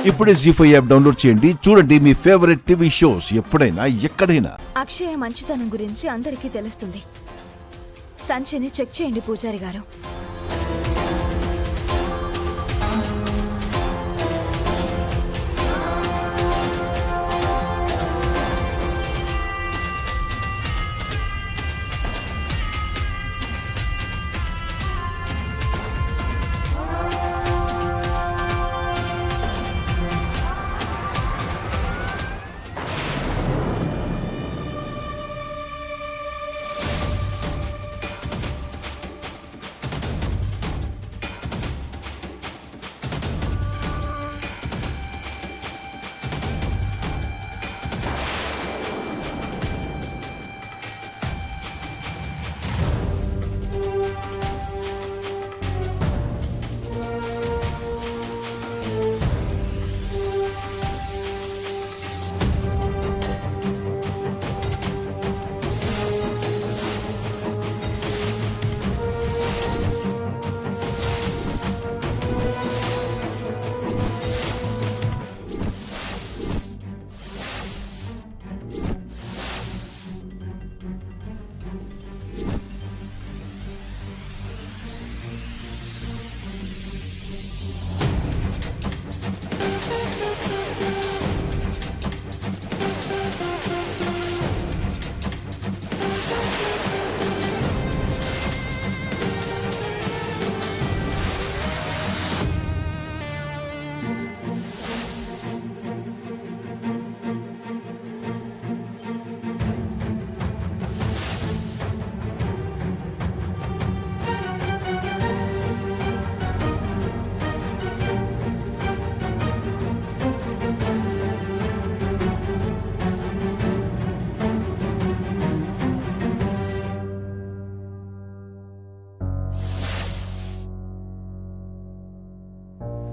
ఇప్పుడే జీ5 app download చేయండి. చూడండి మీ ఫేవరెట్ టీవీ షోస్ ఎప్పుడైనా ఎక్కడైనా. అక్షయ మంచితనం గురించి అందరికీ తెలుస్తుంది. సంచిని చెక్ చేయండి పూజారి గారు.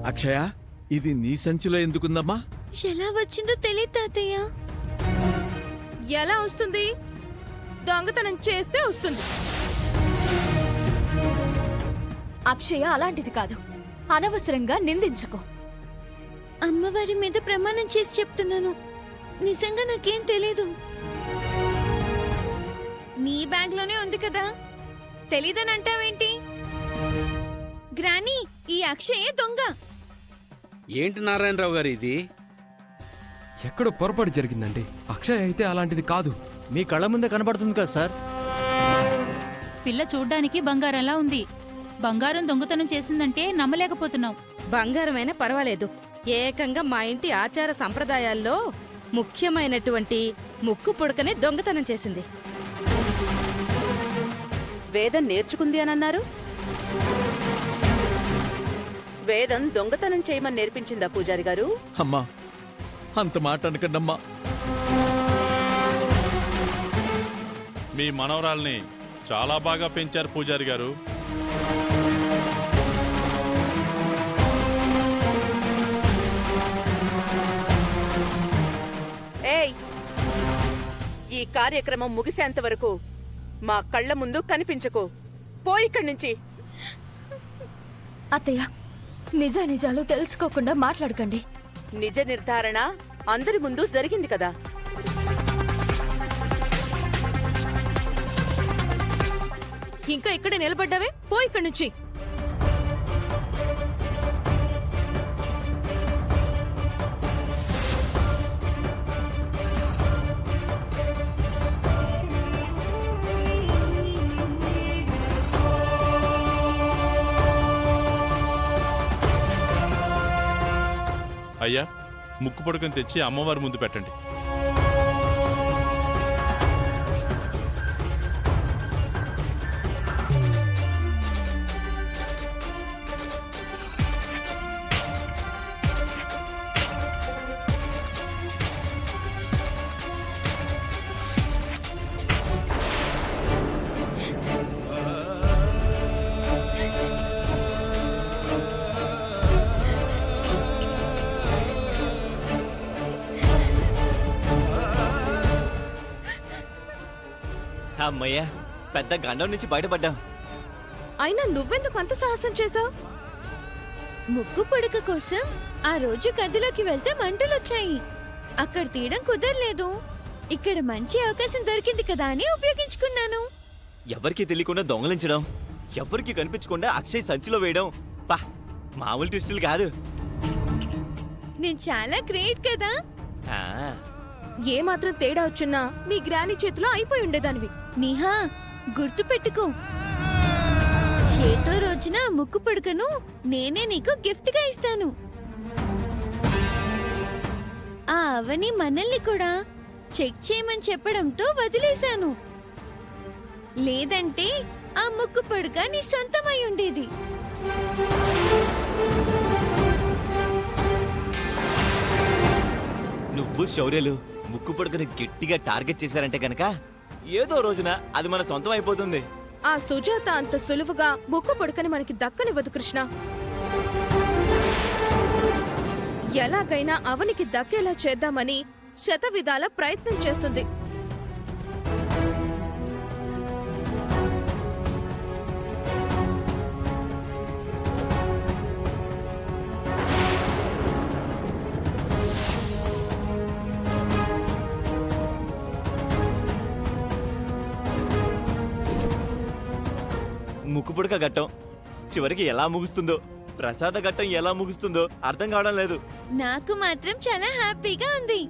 అక్షయ, ఇది నీ సంచిలో ఎందుకుందమ్మా? ఎలా వచ్చిందో తెలియదు తాతయ్య. ఎలా వస్తుంది? దొంగతనం చేస్తే వస్తుంది. అక్షయ అలాంటిది కాదు. అనవసరంగా నిందించుకో. అమ్మవారి మీద ప్రమాణం చేసి చెప్తున్నాను, నిజంగా నాకేం తెలీదు. నీ బ్యాగ్ లోనే ఉంది కదా, తెలీదని అంటావేంటి? గ్రానీ, ఈ అక్షయే దొంగ. ఏంటి నారాయణరావు గారు ఇది? ఎక్కడో పొరపాటు జరిగిందండి. అక్షయ్ అయితే అలాంటిది కాదు. మీ కళ్ళ ముందే కనబడుతుంది కదా సార్. పిల్ల చూడ్డానికి బంగారంలా ఉంది. బంగారం దొంగతనం చేసిందంటే నమ్మలేకపోతున్నాం. బంగారమైనా పర్వాలేదు, ఏకంగా మా ఇంటి ఆచార సంప్రదాయాల్లో ముఖ్యమైనటువంటి ముక్కు పుడకనే దొంగతనం చేసింది. వేదం నేర్చుకుంది అని అన్నారు. వేదం దొంగతనం చేయమని నేర్పించిందా పూజారి గారు? అమ్మా, అంత మాట అనకండమ్మా. మీ మనవరాల్ని చాలా బాగా పెంచారు పూజారి గారు. ఏయ్, ఈ కార్యక్రమం ముగిసేంత వరకు మా కళ్ళ ముందు కనిపించకు. పో ఇక్కడి నుంచి. అత్తయ్య, నిజానిజాలు తెలుసుకోకుండా మాట్లాడకండి. నిజ నిర్ధారణ అందరి ముందు జరిగింది కదా. ఇంకా ఇక్కడ నిలబడ్డావే, పో ఇక్కడి నుంచి. అయ్యా, ముక్కు పడుకొని తెచ్చి అమ్మవారి ముందు పెట్టండి. అమ్మయ్యా, పెద్ద గండం నుంచి బయటపడ్డాం. అయినా నువ్వెందుకు అంత సాహసం చేశావు? ముక్కు పుడక కోసం ఆ రోజు గదిలోకి వెళ్తే మంటలొచ్చాయి. అక్కడ తీయడం కుదరలేదు. ఇక్కడ మంచి అవకాశం దొరికింది కదా అని ఉపయోగించుకున్నాను. ఎవరికి తెలియకుండా దొంగలించడం, ఎవరికి కనిపించకుండా అక్షయ్ సంచిలో వేయడం, పా మామూలు ట్విస్టులు కాదు. నేను చాలా గ్రేట్ కదా. ఆ, ఏ మాత్రం తేడా వచ్చినా మీ గ్రాని చేతిలో అయిపోయి ఉండేదానివి. నిహా, గుర్తు పెట్టుకో, చేతో రోజున ముక్కు పుడకను నేనే నీకు గిఫ్ట్ గా ఇస్తాను. ఆ అవని మనల్ని కూడా చెక్ చేయమని చెప్పడంతో వదిలేశాను. లేదంటే ఆ ముక్కు పుడక నీ సొంతమై ఉండేది. నువ్వు శౌర్యలు ముక్కు పొడుకుని గట్టిగా టార్గెట్ చేశారంటే గనక ఏదో రోజున అది మన సొంతం అయిపోతుంది. ఆ సుజాత అంత సులువుగా ముక్కు పొడకని మనకి దక్కనివ్వదు కృష్ణ. ఎలాగైనా అవనికి దక్కేలా చేద్దామని శతవిధాల ప్రయత్నం చేస్తుంది. ముక్కు పుడక ఘట్టం చివరికి ఎలా ముగుస్తుందో, ప్రసాద ఘట్టం ఎలా ముగుస్తుందో అర్థం కావడం లేదు. నాకు మాత్రం చాలా హ్యాపీగా ఉంది.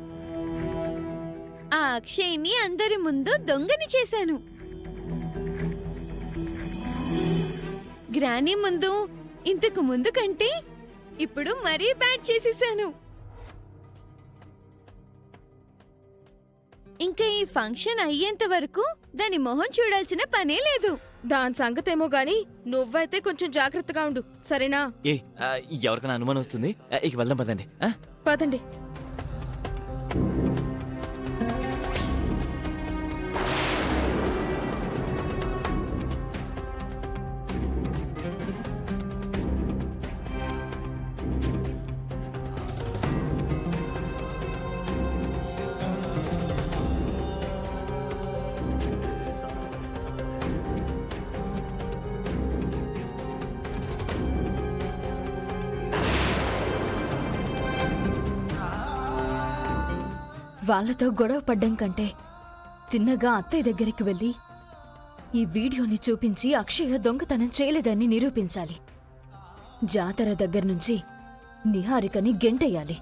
ఆ అక్షయ్ని అందరి ముందు దొంగని చేశాను. గ్రానీ ముందు ఇంతకు ముందు కంటే ఇప్పుడు మరీ బ్యాడ్ చేసేసాను. ఇంకా ఈ ఫంక్షన్ అయ్యేంత వరకు దాని మొహం చూడాల్సిన పనే లేదు. దాని సంగతేమో గాని నువ్వైతే కొంచెం జాగ్రత్తగా ఉండు, సరేనా? ఏ ఎవరికైనా అనుమానం వస్తుంది, ఇక వెళ్దాం పదండి. పదండి. వాళ్లతో గొడవ పడ్డం కంటే తిన్నగా అత్తయ్య దగ్గరికి వెళ్ళి ఈ వీడియోని చూపించి అక్షయ దొంగతనం చేయలేదని నిరూపించాలి. జాతర దగ్గర నుంచి నిహారికని గెంటెయ్యాలి.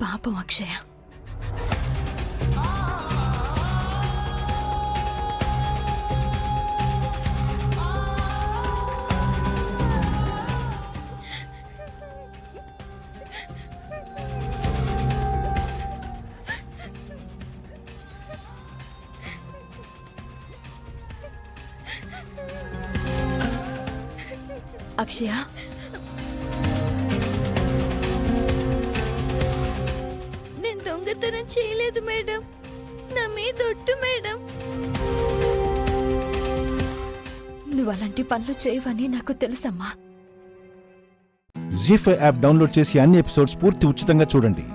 పాపం అక్షయ. అక్షయ, నేను దొంగతనం చేయలేదు మేడం. నా మీద ఒట్టు మేడం. నువ్వు అలాంటి పనులు చేయవని నాకు తెలుసమ్మా. జీ5 యాప్ డౌన్లోడ్ చేసి అన్ని ఎపిసోడ్స్ పూర్తి ఉచితంగా చూడండి.